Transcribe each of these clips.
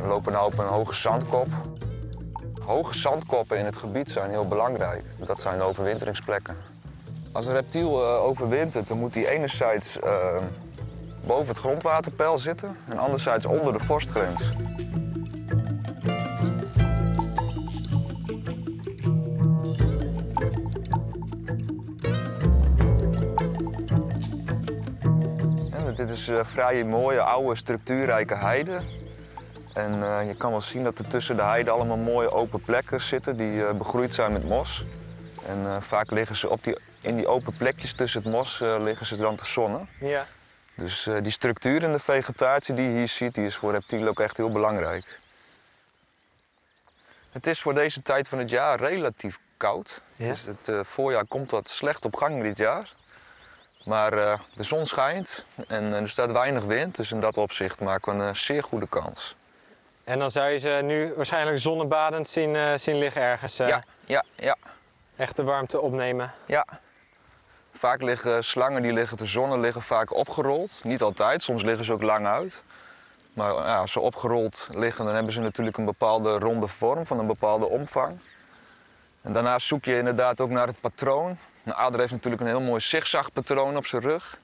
We lopen nu op een hoge zandkop. Hoge zandkoppen in het gebied zijn heel belangrijk. Dat zijn de overwinteringsplekken. Als een reptiel overwintert, dan moet hij enerzijds boven het grondwaterpeil zitten en anderzijds onder de vorstgrens. Dit is vrij mooie, oude, structuurrijke heide. En je kan wel zien dat er tussen de heide allemaal mooie open plekken zitten die begroeid zijn met mos. En vaak liggen ze in die open plekjes tussen het mos liggen ze dan te zonnen. Ja. Dus die structuur in de vegetatie die je hier ziet, die is voor reptielen ook echt heel belangrijk. Het is voor deze tijd van het jaar relatief koud. Ja. Het voorjaar komt wat slecht op gang dit jaar. Maar de zon schijnt en er staat weinig wind, dus in dat opzicht maken we een zeer goede kans. En dan zou je ze nu waarschijnlijk zonnebadend zien liggen ergens. Ja. Echt de warmte opnemen. Ja. Vaak liggen slangen die liggen te zonnen liggen vaak opgerold. Niet altijd, soms liggen ze ook lang uit. Maar ja, als ze opgerold liggen, dan hebben ze natuurlijk een bepaalde ronde vorm van een bepaalde omvang. En daarnaast zoek je inderdaad ook naar het patroon. Een ader heeft natuurlijk een heel mooi zigzagpatroon op zijn rug.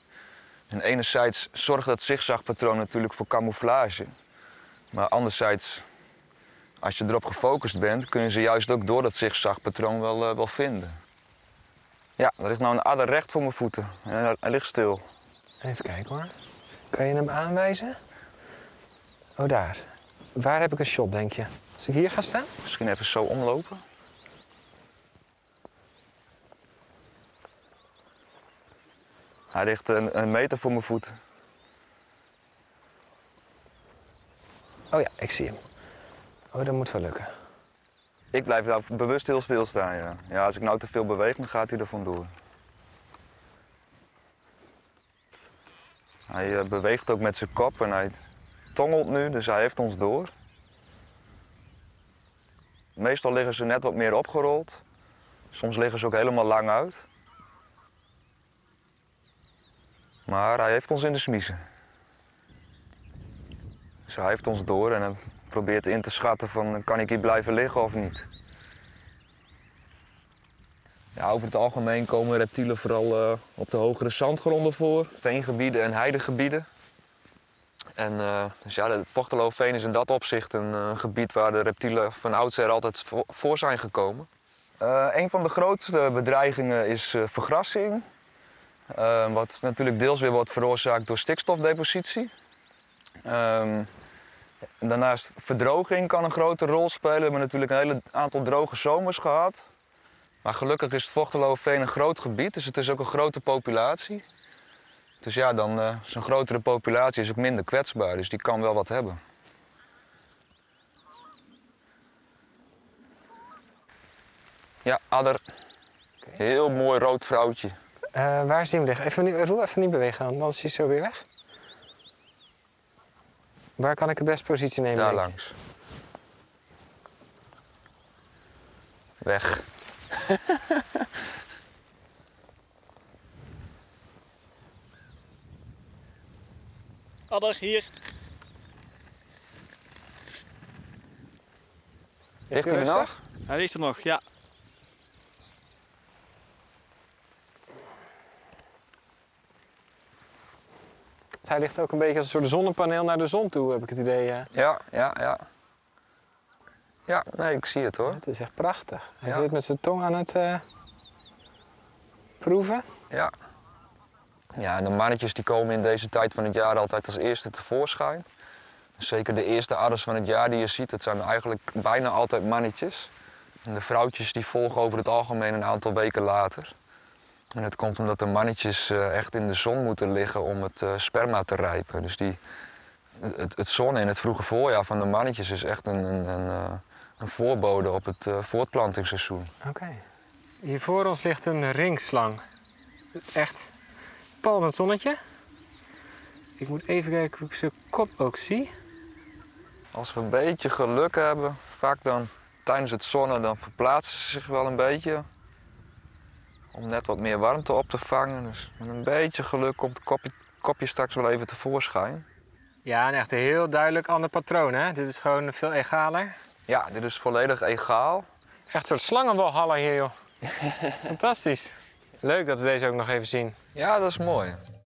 En enerzijds zorgt dat zigzagpatroon natuurlijk voor camouflage. Maar anderzijds, als je erop gefocust bent, kun je ze juist ook door dat zigzagpatroon wel vinden. Ja, er ligt nou een adder recht voor mijn voeten. En hij ligt stil. Even kijken hoor. Kan je hem aanwijzen? Oh, daar. Waar heb ik een shot, denk je? Als ik hier ga staan? Misschien even zo omlopen. Hij ligt een meter voor mijn voeten. Oh ja, ik zie hem. Oh, dat moet wel lukken. Ik blijf daar bewust heel stil staan, ja. Ja, als ik nou te veel beweeg, dan gaat hij er vandoor. Hij beweegt ook met zijn kop en hij tongelt nu, dus hij heeft ons door. Meestal liggen ze net wat meer opgerold. Soms liggen ze ook helemaal lang uit. Maar hij heeft ons in de smiezen. Dus hij heeft ons door en hij probeert in te schatten van kan ik hier blijven liggen of niet. Ja, over het algemeen komen reptielen vooral op de hogere zandgronden voor. Veengebieden en heidegebieden. En dus ja, het Vochteloofveen is in dat opzicht een gebied waar de reptielen van oudsher altijd voor zijn gekomen. Een van de grootste bedreigingen is vergrassing. Wat natuurlijk deels weer wordt veroorzaakt door stikstofdepositie. Daarnaast verdroging kan een grote rol spelen. We hebben natuurlijk een hele aantal droge zomers gehad. Maar gelukkig is het Vochteloofveen een groot gebied, dus het is ook een grote populatie. Dus ja, dan zo'n grotere populatie is ook minder kwetsbaar, dus die kan wel wat hebben. Ja, adder. Heel mooi rood vrouwtje. Waar zien we liggen? Even niet bewegen, anders is hij zo weer weg. Waar kan ik de beste positie nemen? Daar langs. Weg. Adder, hier. Ligt hij er nog? Hij ligt er nog, ja. Hij ligt ook een beetje als een soort zonnepaneel naar de zon toe, heb ik het idee. Ja. Ja, nee, ik zie het hoor. Het is echt prachtig. Hij Ja. zit met zijn tong aan het proeven. Ja. Ja, en de mannetjes die komen in deze tijd van het jaar altijd als eerste tevoorschijn. Zeker de eerste adders van het jaar die je ziet, dat zijn eigenlijk bijna altijd mannetjes. En de vrouwtjes die volgen over het algemeen een aantal weken later. En dat komt omdat de mannetjes echt in de zon moeten liggen om het sperma te rijpen. Dus het zonnen in het vroege voorjaar van de mannetjes is echt een voorbode op het voortplantingsseizoen. Oké. Hier voor ons ligt een ringslang. Echt palmend zonnetje. Ik moet even kijken of ik zijn kop ook zie. Als we een beetje geluk hebben, vaak dan tijdens het zonnen, dan verplaatsen ze zich wel een beetje. Om net wat meer warmte op te vangen. Dus met een beetje geluk komt het kopje straks wel even tevoorschijn. Ja, en echt een heel duidelijk ander patroon, hè? Dit is gewoon veel egaler. Ja, dit is volledig egaal. Echt een soort slangenwalhalla hier, joh. Fantastisch. Leuk dat we deze ook nog even zien. Ja, dat is mooi.